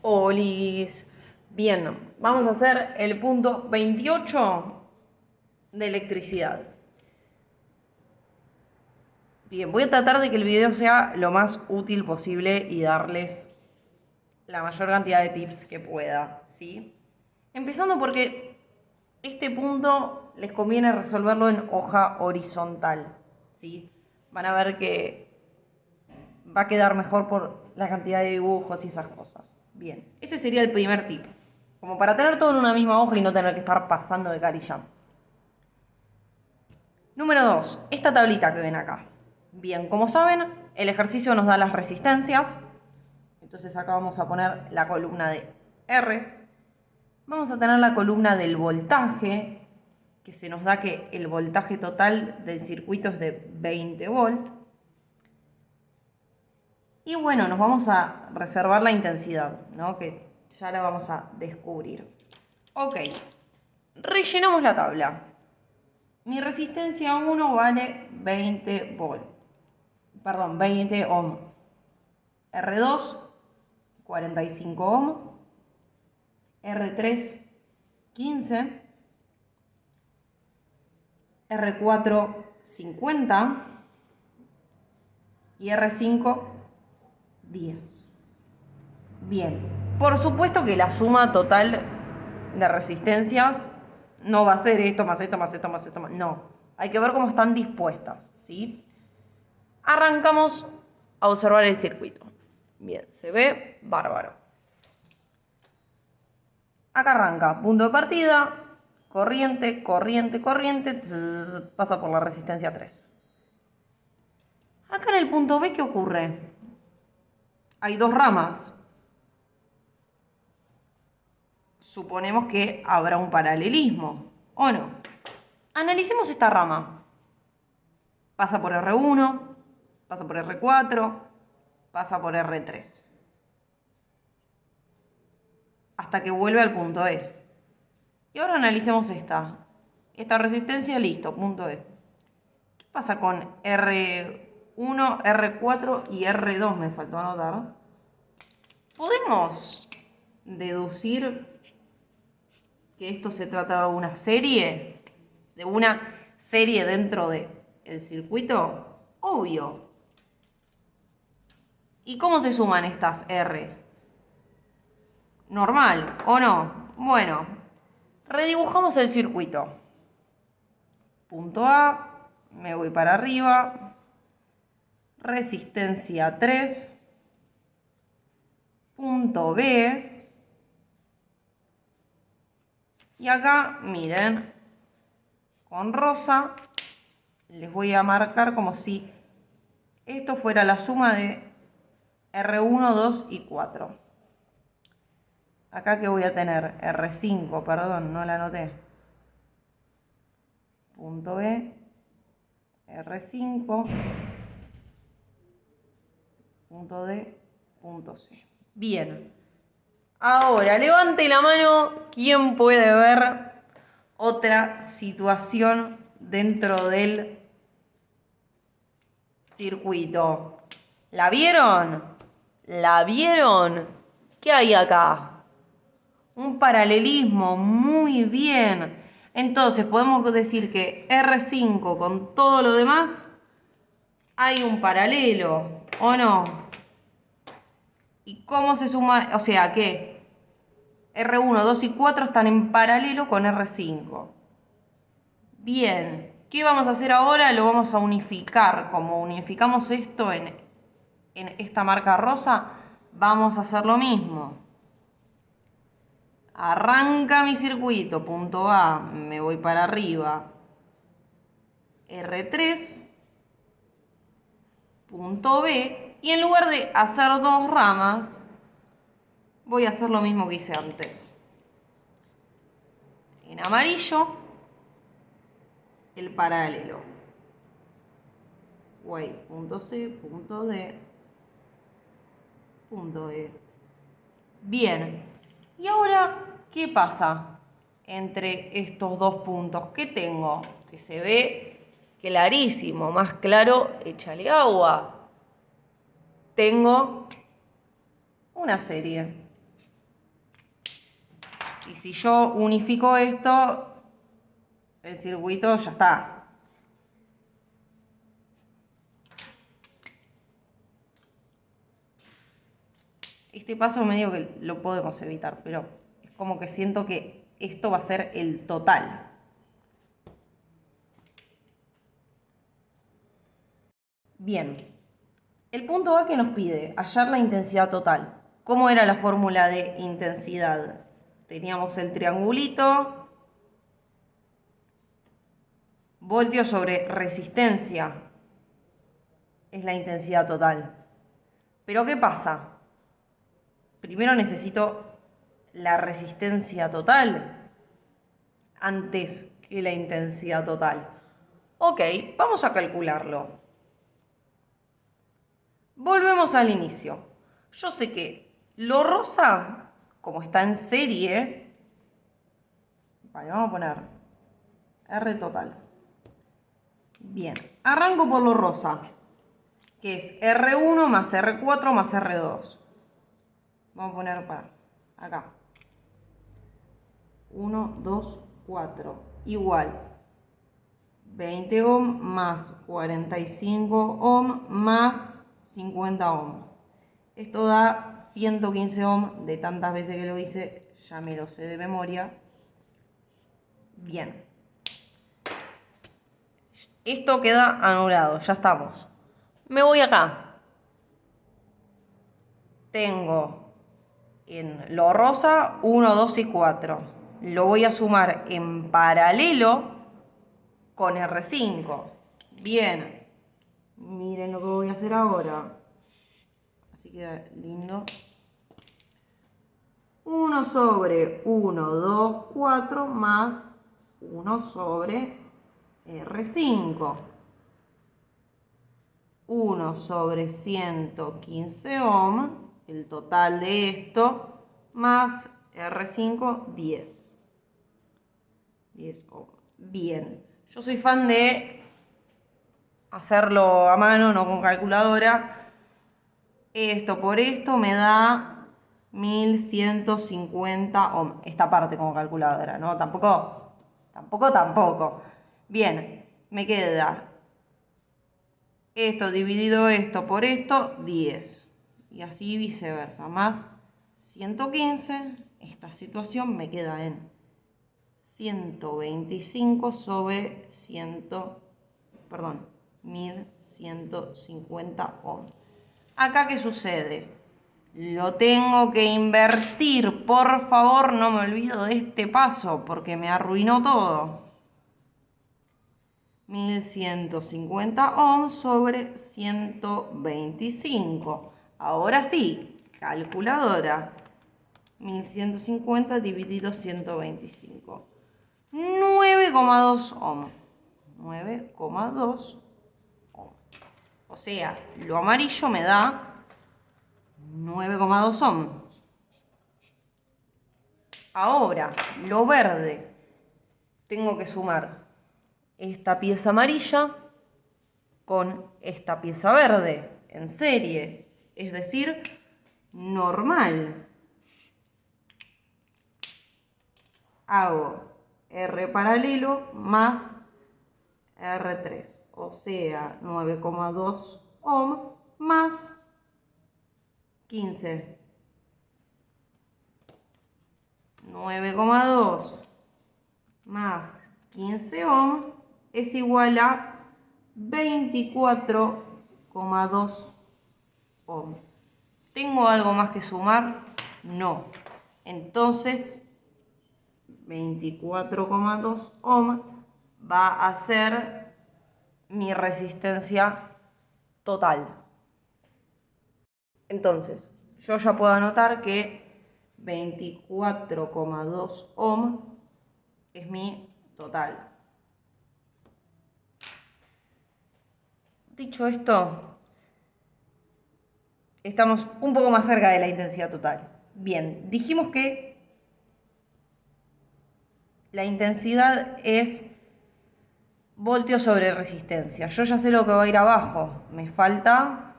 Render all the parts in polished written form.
Olis. Bien, vamos a hacer el punto 28 de electricidad. Bien, voy a tratar de que el video sea lo más útil posible y darles la mayor cantidad de tips que pueda, ¿sí? Empezando porque este punto les conviene resolverlo en hoja horizontal, ¿sí? Van a ver que va a quedar mejor por la cantidad de dibujos y esas cosas. Bien, ese sería el primer tip. Como para tener todo en una misma hoja y no tener que estar pasando de carilla. Número 2, esta tablita que ven acá. Bien, como saben, el ejercicio nos da las resistencias. Entonces acá vamos a poner la columna de R. Vamos a tener la columna del voltaje, que se nos da que el voltaje total del circuito es de 20 volt. Y bueno, nos vamos a reservar la intensidad, ¿no? Que ya la vamos a descubrir. Ok, rellenamos la tabla. Mi resistencia 1 vale 20 volt. Perdón, 20 ohm. R2, 45 ohm. R3, 15. R4, 50. Y R5, 10. Bien, por supuesto que la suma total de resistencias no va a ser esto más esto más esto más esto más. No, hay que ver cómo están dispuestas, ¿sí? Arrancamos a observar el circuito. Bien, se ve bárbaro. Acá arranca, punto de partida, corriente, corriente, corriente, pasa por la resistencia 3. Acá en el punto B, ¿qué ocurre? Hay dos ramas. Suponemos que habrá un paralelismo, ¿o no? Analicemos esta rama. Pasa por R1, pasa por R4, pasa por R3. Hasta que vuelve al punto E. Y ahora analicemos esta. Esta resistencia, listo, punto E. ¿Qué pasa con R1, R4 y R2? Me faltó anotar. ¿Podemos deducir que esto se trata de una serie? ¿De una serie dentro del circuito? Obvio. ¿Y cómo se suman estas R? ¿Normal o no? Bueno, redibujamos el circuito. Punto A, me voy para arriba. Resistencia 3. Punto B. Y acá, miren, con rosa les voy a marcar como si esto fuera la suma de R1, 2 y 4. Acá que voy a tener R5, perdón, no la anoté. Punto B, R5, punto D, punto C. Bien. Ahora, levante la mano quien puede ver otra situación dentro del circuito. ¿La vieron? ¿La vieron? ¿Qué hay acá? Un paralelismo, muy bien. Entonces podemos decir que R5 con todo lo demás hay un paralelo, ¿o no? ¿Y cómo se suma? O sea que R1, 2 y 4 están en paralelo con R5. Bien, ¿qué vamos a hacer ahora? Lo vamos a unificar. Como unificamos esto en esta marca rosa, vamos a hacer lo mismo. Arranca mi circuito, punto A, me voy para arriba, R3, punto B, y en lugar de hacer dos ramas, voy a hacer lo mismo que hice antes. En amarillo, el paralelo. Wait, punto C, punto D, punto E. Bien, y ahora, ¿qué pasa entre estos dos puntos? ¿Qué tengo? Que se ve clarísimo, más claro, échale agua. Tengo una serie. Y si yo unifico esto, el circuito ya está. Este paso medio que lo podemos evitar, pero es como que siento que esto va a ser el total. Bien, el punto A que nos pide, hallar la intensidad total. ¿Cómo era la fórmula de intensidad? Teníamos el triangulito, voltios sobre resistencia, es la intensidad total. Pero ¿qué pasa? Primero necesito la resistencia total antes que la intensidad total. Ok, vamos a calcularlo. Volvemos al inicio. Yo sé que lo rosa, como está en serie, vale, vamos a poner R total. Bien, arranco por lo rosa, que es R1 más R4 más R2. Vamos a poner para acá. 1, 2, 4. Igual. 20 ohm más 45 ohm más 50 ohm. Esto da 115 ohm. De tantas veces que lo hice, ya me lo sé de memoria. Bien. Esto queda anulado, ya estamos. Me voy acá. Tengo en lo rosa 1, 2 y 4. Lo voy a sumar en paralelo con R5. Bien. Miren lo que voy a hacer ahora. Así queda lindo. 1 sobre 1, 2, 4 más 1 sobre R5. 1 sobre 115 ohm, el total de esto, más R5, 10. 10 ohm. Bien. Yo soy fan de hacerlo a mano, no con calculadora. Esto por esto me da 1150 ohm. Esta parte como calculadora, ¿no? Tampoco. Bien, me queda esto dividido esto por esto, 10. Y así viceversa. Más 115. Esta situación me queda en 125 sobre 1150 ohm. Acá, ¿qué sucede? Lo tengo que invertir. Por favor, no me olvido de este paso porque me arruinó todo. 1150 ohms sobre 125. Ahora sí, calculadora. 1150 dividido 125. 9,2 ohm. 9,2 ohm. O sea, lo amarillo me da 9,2 ohm. Ahora, lo verde. Tengo que sumar esta pieza amarilla con esta pieza verde en serie, es decir, normal. Hago R paralelo más R3, o sea, 9,2 ohm más 15. 9,2 más 15 ohm es igual a 24,2 ohm. ¿Tengo algo más que sumar? No. Entonces, 24,2 ohm va a ser mi resistencia total. Entonces, yo ya puedo anotar que 24,2 ohm es mi total. Dicho esto, estamos un poco más cerca de la intensidad total. Bien, dijimos que la intensidad es voltios sobre resistencia. Yo ya sé lo que va a ir abajo. Me falta...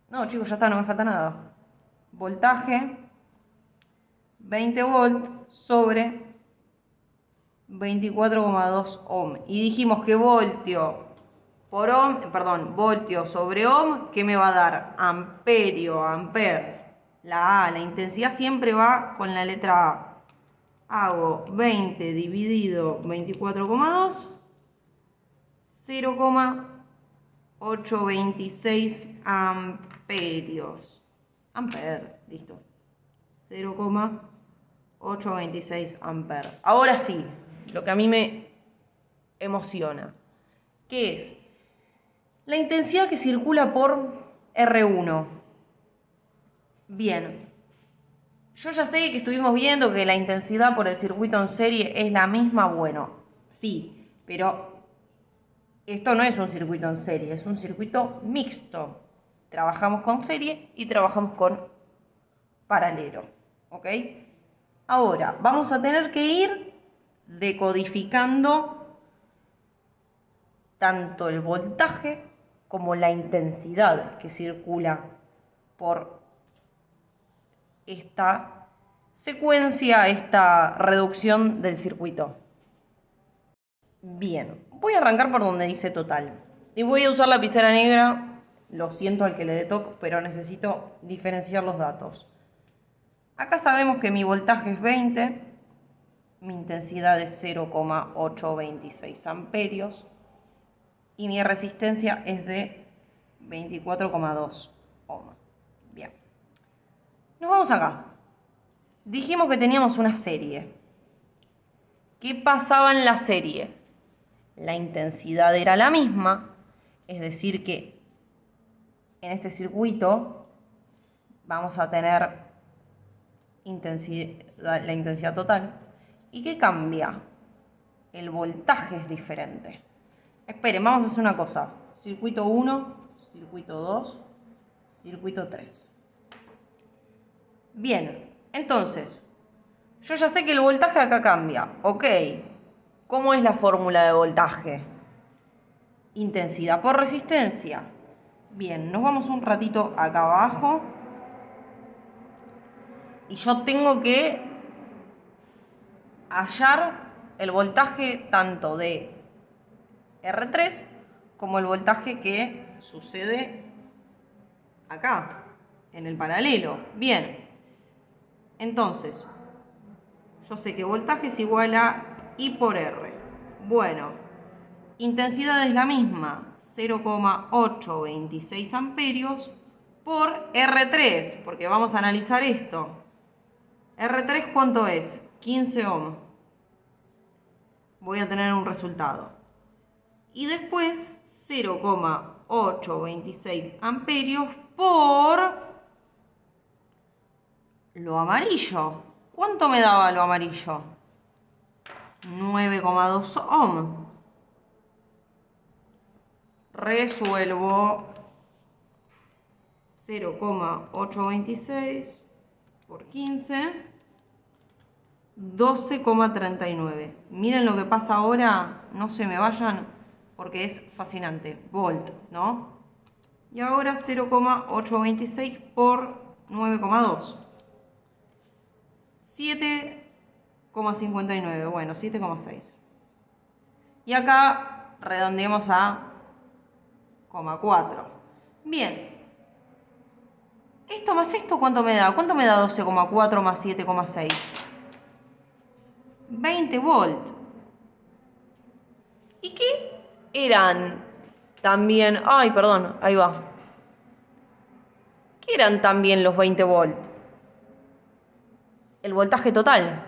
No, chicos, ya está, no me falta nada. Voltaje 20 volt sobre 24,2 ohm. Y dijimos que voltio por ohm, perdón, voltio sobre ohm, ¿qué me va a dar? Amperio, amper. La A, la intensidad siempre va con la letra A. Hago 20 dividido 24,2, 0,826 amperios. Amper, listo. 0,826 amper. Ahora sí, lo que a mí me emociona, ¿qué es? La intensidad que circula por R1. Bien, yo ya sé que estuvimos viendo que la intensidad por el circuito en serie es la misma. Bueno, sí, pero esto no es un circuito en serie, es un circuito mixto. Trabajamos con serie y trabajamos con paralelo, ¿ok? Ahora, vamos a tener que ir decodificando tanto el voltaje como la intensidad que circula por esta secuencia, esta reducción del circuito. Bien, voy a arrancar por donde dice total. Y voy a usar la lapicera negra, lo siento al que le dé toque, pero necesito diferenciar los datos. Acá sabemos que mi voltaje es 20, mi intensidad es 0,826 amperios y mi resistencia es de 24,2 ohms. Bien, nos vamos acá. Dijimos que teníamos una serie. ¿Qué pasaba en la serie? La intensidad era la misma, es decir que en este circuito vamos a tener la intensidad total. ¿Y qué cambia? El voltaje es diferente. Esperen, vamos a hacer una cosa. Circuito 1, circuito 2, circuito 3. Bien, entonces, yo ya sé que el voltaje acá cambia. Ok, ¿cómo es la fórmula de voltaje? Intensidad por resistencia. Bien, nos vamos un ratito acá abajo. Y yo tengo que hallar el voltaje tanto de R3 como el voltaje que sucede acá, en el paralelo. Bien, entonces, yo sé que voltaje es igual a I por R. Bueno, intensidad es la misma, 0,826 amperios por R3, porque vamos a analizar esto. R3, ¿cuánto es? 15 ohms. Voy a tener un resultado. Y después 0,826 amperios por lo amarillo. ¿Cuánto me daba lo amarillo? 9,2 ohms. Resuelvo 0,826 por 15. 12,39. Miren lo que pasa ahora, no se me vayan porque es fascinante. Volt, ¿no? Y ahora 0,826 por 9,2. 7,59, bueno, 7,6. Y acá redondeemos a 0,4. Bien. Esto más esto, ¿cuánto me da? ¿Cuánto me da 12,4 más 7,6? 20 volt. ¿Y qué eran también? Ay, perdón, ahí va. ¿Qué eran también los 20 volt? El voltaje total.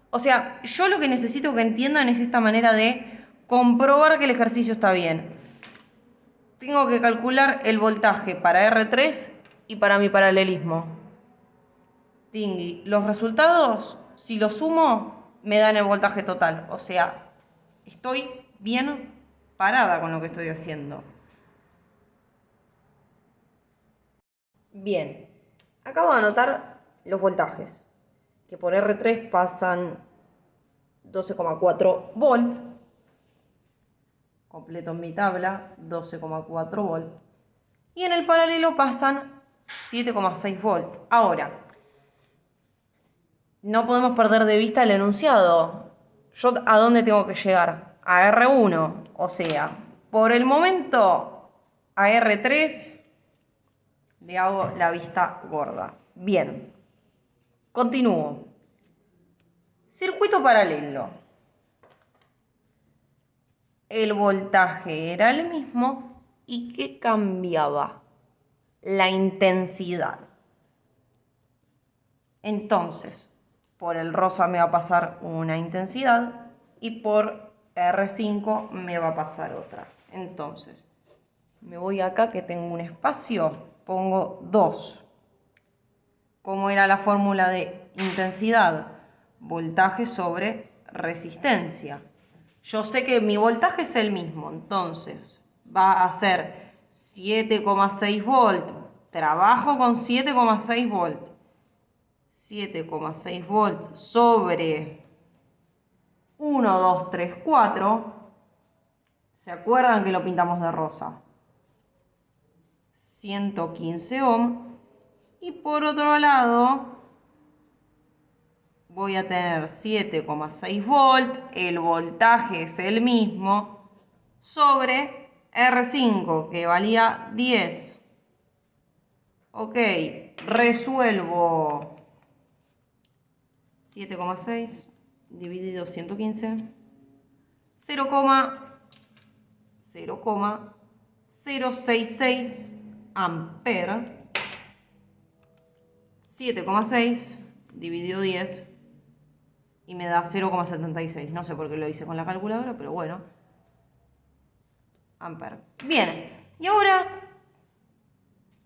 O sea, yo lo que necesito que entiendan es esta manera de comprobar que el ejercicio está bien. Tengo que calcular el voltaje para R3 y para mi paralelismo. Tingui. Los resultados, si los sumo, me dan el voltaje total. O sea, estoy bien parada con lo que estoy haciendo. Bien, acabo de anotar los voltajes, que por R3 pasan 12,4 volts. Completo en mi tabla, 12,4 volts. Y en el paralelo pasan 7,6 volts. Ahora, no podemos perder de vista el enunciado. ¿Yo a dónde tengo que llegar? A R1. O sea, por el momento a R3 le hago la vista gorda. Bien. Continúo. Circuito paralelo. El voltaje era el mismo. ¿Y qué cambiaba? La intensidad. Entonces, por el rosa me va a pasar una intensidad y por R5 me va a pasar otra. Entonces, me voy acá que tengo un espacio, pongo 2. ¿Cómo era la fórmula de intensidad? Voltaje sobre resistencia. Yo sé que mi voltaje es el mismo, entonces va a ser 7,6 volt. Trabajo con 7,6 volt. 7,6 volt sobre 1, 2, 3, 4. ¿Se acuerdan que lo pintamos de rosa? 115 ohm. Y por otro lado, voy a tener 7,6 volt. El voltaje es el mismo. Sobre R5, que valía 10. Ok, resuelvo. 7,6 dividido 115, 0,066 amper. 7,6 dividido 10 y me da 0,76. No sé por qué lo hice con la calculadora, pero bueno. Amper. Bien, y ahora,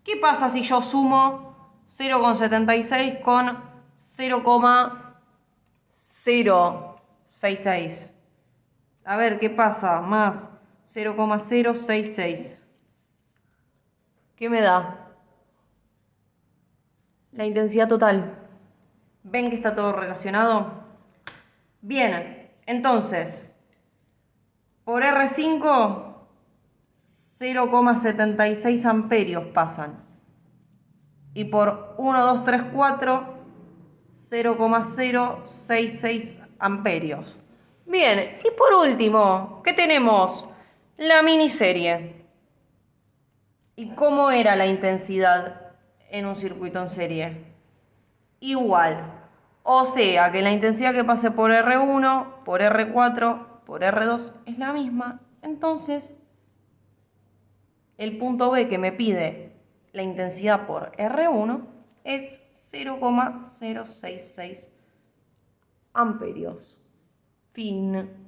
¿qué pasa si yo sumo 0,76 con 0,066? A ver, ¿qué pasa? Más 0,066. ¿Qué me da? La intensidad total. ¿Ven que está todo relacionado? Bien, entonces, por R5, 0,76 amperios pasan. Y por 1, 2, 3, 4, 0,066 amperios. Bien, y por último, ¿qué tenemos? La miniserie. ¿Y cómo era la intensidad en un circuito en serie? Igual. O sea que la intensidad que pase por R1, por R4, por R2 es la misma. Entonces, el punto B que me pide la intensidad por R1 es 0,066 amperios. Fin.